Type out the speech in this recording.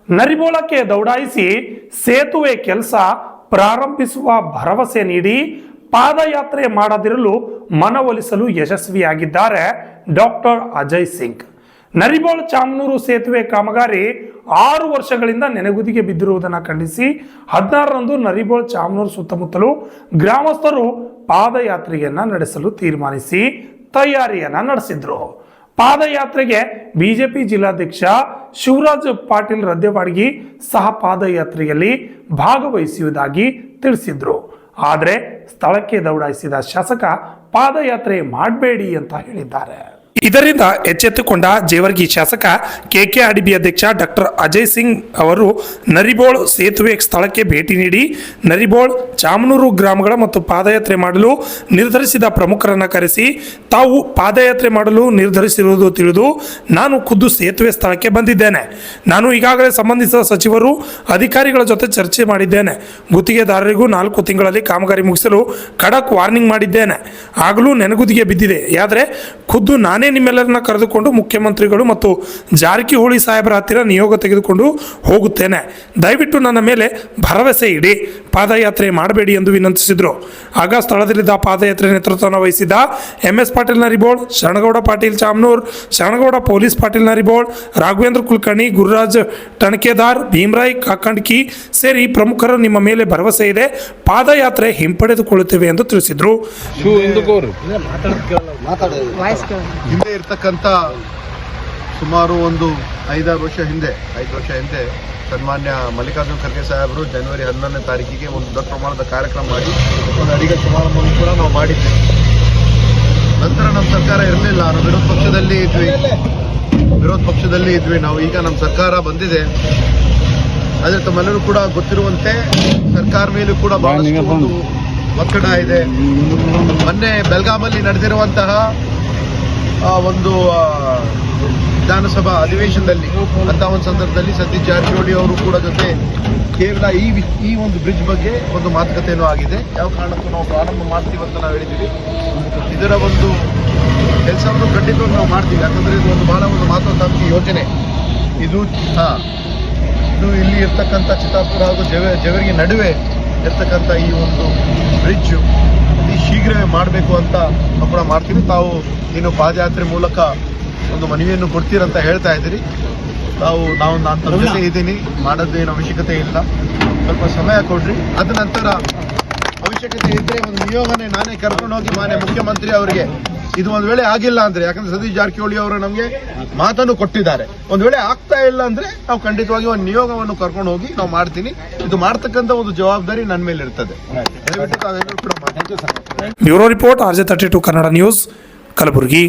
ನರಿಬೋಳಕ್ಕೆ ದೌಡಾಯಿಸಿ ಸೇತುವೆ ಕೆಲಸ ಪ್ರಾರಂಭಿಸುವ ಭರವಸೆ ನೀಡಿ ಪಾದಯಾತ್ರೆ ಮಾಡದಿರಲು ಮನವೊಲಿಸಲು ಯಶಸ್ವಿಯಾಗಿದ್ದಾರೆ ಡಾಕ್ಟರ್ ಅಜಯ್ ಸಿಂಗ್. ನರಿಬೋಳ ಚಾಮನೂರು ಸೇತುವೆ ಕಾಮಗಾರಿ 6 ವರ್ಷಗಳಿಂದ ನೆನೆಗುದಿಗೆ ಬಿದ್ದಿರುವುದನ್ನು ಖಂಡಿಸಿ 16ರಂದು ನರಿಬೋಳ ಚಾಮನೂರು ಸುತ್ತಮುತ್ತಲೂ ಗ್ರಾಮಸ್ಥರು ಪಾದಯಾತ್ರೆಯನ್ನ ನಡೆಸಲು ತೀರ್ಮಾನಿಸಿ ತಯಾರಿಯನ್ನ ನಡೆಸಿದ್ರು. ಪಾದಯಾತ್ರೆಗೆ ಬಿಜೆಪಿ ಜಿಲ್ಲಾಧ್ಯಕ್ಷ ಶಿವರಾಜ್ ಪಾಟೀಲ್ ರದ್ದೆವಾಡಗಿ ಸಹ ಪಾದಯಾತ್ರೆಯಲ್ಲಿ ಭಾಗವಹಿಸುವುದಾಗಿ ತಿಳಿಸಿದ್ರು. ಆದರೆ ಸ್ಥಳಕ್ಕೆ ದೌಡಾಯಿಸಿದ ಶಾಸಕ ಪಾದಯಾತ್ರೆ ಮಾಡಬೇಡಿ ಅಂತ ಹೇಳಿದ್ದಾರೆ. ಇದರಿಂದ ಎಚ್ಚೆತ್ತುಕೊಂಡ ಜೇವರ್ಗಿ ಶಾಸಕ ಕೆಕೆಆರ್ಡಿಬಿ ಅಧ್ಯಕ್ಷ ಡಾಕ್ಟರ್ ಅಜಯ್ ಸಿಂಗ್ ಅವರು ನರಿಬೋಳ್ ಸೇತುವೆ ಸ್ಥಳಕ್ಕೆ ಭೇಟಿ ನೀಡಿ ನರಿಬೋಳ್ ಚಾಮನೂರು ಗ್ರಾಮಗಳ ಮತ್ತು ಪಾದಯಾತ್ರೆ ಮಾಡಲು ನಿರ್ಧರಿಸಿದ ಪ್ರಮುಖರನ್ನು ಕರೆಸಿ ತಾವು ಪಾದಯಾತ್ರೆ ಮಾಡಲು ನಿರ್ಧರಿಸಿರುವುದು ತಿಳಿದು ನಾನು ಖುದ್ದು ಸೇತುವೆ ಸ್ಥಳಕ್ಕೆ ಬಂದಿದ್ದೇನೆ. ನಾನು ಈಗಾಗಲೇ ಸಂಬಂಧಿಸಿದ ಸಚಿವರು ಅಧಿಕಾರಿಗಳ ಜೊತೆ ಚರ್ಚೆ ಮಾಡಿದ್ದೇನೆ. ಗುತ್ತಿಗೆದಾರರಿಗೂ 4 ತಿಂಗಳಲ್ಲಿ ಕಾಮಗಾರಿ ಮುಗಿಸಲು ಖಡಕ್ ವಾರ್ನಿಂಗ್ ಮಾಡಿದ್ದೇನೆ. ಆಗಲೂ ನೆನಗುದಿಗೆ ಬಿದ್ದಿದೆ. ಆದರೆ ಖುದ್ದು ನಾನೇ ನಿಮ್ಮೆಲ್ಲರನ್ನ ಕರೆದುಕೊಂಡು ಮುಖ್ಯಮಂತ್ರಿಗಳು ಮತ್ತು ಜಾರಕಿಹೊಳಿ ಸಾಹೇಬರ ಹತ್ತಿರ ನಿಯೋಗ ತೆಗೆದುಕೊಂಡು ಹೋಗುತ್ತೇನೆ. ದಯವಿಟ್ಟು ನನ್ನ ಮೇಲೆ ಭರವಸೆ ಇಡಿ, ಪಾದಯಾತ್ರೆ ಮಾಡಬೇಡಿ ಎಂದು ವಿನಂತಿಸಿದರು. ಆಗ ಸ್ಥಳದಲ್ಲಿದ್ದ ಪಾದಯಾತ್ರೆ ನೇತೃತ್ವವನ್ನು ವಹಿಸಿದ್ದ MS ಪಾಟೀಲ್ ನರಿಬೋಳ್, ಶರಣಗೌಡ ಪಾಟೀಲ್ ಚಾಮನೂರ್, ಶರಣಗೌಡ ಪೊಲೀಸ್ ಪಾಟೀಲ್ ನರಿಬೋಳ್, ರಾಘವೇಂದ್ರ ಕುಲಕರ್ಣಿ, ಗುರುರಾಜ್ ಟಣಕೆದಾರ್, ಭೀಮರಾಯ್ ಕಾಕಂಡ್ಕಿ ಸೇರಿ ಪ್ರಮುಖರು ನಿಮ್ಮ ಮೇಲೆ ಭರವಸೆ ಇದೆ, ಪಾದಯಾತ್ರೆ ಹಿಂಪಡೆದುಕೊಳ್ಳುತ್ತೇವೆ ಎಂದು ತಿಳಿಸಿದರು. ಹಿಂದೆ ಇರ್ತಕ್ಕಂಥ ಸುಮಾರು ಒಂದು 5 ವರ್ಷ ಹಿಂದೆ ಸನ್ಮಾನ್ಯ ಮಲ್ಲಿಕಾರ್ಜುನ್ ಖರ್ಗೆ ಸಾಹೇಬರು ಜನವರಿ 11ನೇ ತಾರೀಕಿಗೆ ಒಂದು ದೊಡ್ಡ ಪ್ರಮಾಣದ ಕಾರ್ಯಕ್ರಮ ಮಾಡಿ ಒಂದು ಅಡಿಗೆ ಸಮಾರಂಭವನ್ನು ಕೂಡ ನಾವು ಮಾಡಿದ್ದೇವೆ. ನಂತರ ನಮ್ಮ ಸರ್ಕಾರ ಇರಲಿಲ್ಲ, ನಾವು ವಿರೋಧ ಪಕ್ಷದಲ್ಲಿ ಇದ್ವಿ ನಾವು. ಈಗ ನಮ್ಮ ಸರ್ಕಾರ ಬಂದಿದೆ. ಆದರೆ ತಮ್ಮೆಲ್ಲರೂ ಕೂಡ ಗೊತ್ತಿರುವಂತೆ ಸರ್ಕಾರ ಮೇಲೂ ಕೂಡ ಬಹಳಷ್ಟು ಒಂದು ಒತ್ತಡ ಇದೆ. ಮೊನ್ನೆ ಬೆಳಗಾಮಲ್ಲಿ ನಡೆದಿರುವಂತಹ ಒಂದು ವಿಧಾನಸಭಾ ಅಧಿವೇಶನದಲ್ಲಿ ಅಂತ ಒಂದು ಸಂದರ್ಭದಲ್ಲಿ ಸತೀಶ್ ಜಾರಕಿಹೊಳಿ ಅವರು ಕೂಡ ಜೊತೆ ಕೇವಲ ಈ ಒಂದು ಬ್ರಿಡ್ಜ್ ಬಗ್ಗೆ ಒಂದು ಮಾತುಕತೆಯೂ ಆಗಿದೆ. ಯಾವ ಕಾರಣಕ್ಕೂ ನಾವು ಪ್ರಾರಂಭ ಮಾಡ್ತೀವಿ ಅಂತ ನಾವು ಹೇಳಿದ್ದೀವಿ. ಇದರ ಒಂದು ಕೆಲಸವನ್ನು ಖಂಡಿತವಾಗಿ ನಾವು ಮಾಡ್ತೀವಿ. ಯಾಕಂದರೆ ಇದು ಒಂದು ಬಹಳ ಒಂದು ಮಹತ್ವಾಕಾಂಕ್ಷಿ ಯೋಜನೆ. ಇದು ಇಲ್ಲಿ ಇರ್ತಕ್ಕಂಥ ಚಿತ್ತಾಪುರ ಹಾಗೂ ಜೇವರ್ಗಿ ನಡುವೆ ಇರ್ತಕ್ಕಂಥ ಈ ಒಂದು ಬ್ರಿಡ್ಜ್ ಅತಿ ಶೀಘ್ರವೇ ಮಾಡಬೇಕು ಅಂತ ನಾವು ಕೂಡ ಮಾಡ್ತೀವಿ. ತಾವು ಇನ್ನು ಪಾದಯಾತ್ರೆ ಮೂಲಕ ಒಂದು ಮನವಿಯನ್ನು ಕೊಡ್ತೀರಂತ ಹೇಳ್ತಾ ಇದ್ದೀರಿ. ನಾನು ತಮ್ಮ ಜೊತೆ ಇದ್ದೀನಿ, ಮಾಡೋದೇನು ಅವಶ್ಯಕತೆ ಇಲ್ಲ, ಸ್ವಲ್ಪ ಸಮಯ ಕೊಡ್ರಿ. ಅದ ನಂತರ ಅವಶ್ಯಕತೆ ಇದ್ದರೆ ಒಂದು ನಿಯೋಗನೆ ನಾನೇ ಕರ್ಕೊಂಡು ಹೋಗಿ ಮಾನ್ಯ ಮುಖ್ಯಮಂತ್ರಿ ಅವರಿಗೆ ಇದು ಒಂದು ವೇಳೆ ಆಗಿಲ್ಲ ಅಂದ್ರೆ, ಯಾಕಂದ್ರೆ ಸತೀಶ್ ಜಾರಕಿಹೊಳಿ ಅವರು ನಮಗೆ ಮಾತನ್ನು ಕೊಟ್ಟಿದ್ದಾರೆ, ಒಂದು ವೇಳೆ ಆಗ್ತಾ ಇಲ್ಲ ಅಂದ್ರೆ ನಾವು ಖಂಡಿತವಾಗಿ ಒಂದು ನಿಯೋಗವನ್ನು ಕರ್ಕೊಂಡು ಹೋಗಿ ನಾವು ಮಾಡ್ತೀನಿ. ಇದು ಮಾಡ್ತಕ್ಕಂಥ ಒಂದು ಜವಾಬ್ದಾರಿ ನನ್ನ ಮೇಲೆ ಇರ್ತದೆ. ದಯವಿಟ್ಟು ತಾವೆಲ್ಲರೂ ಕೂಡ ಮಾಡಿ. Bureau report RJ32 Kannada news, Kalaburagi.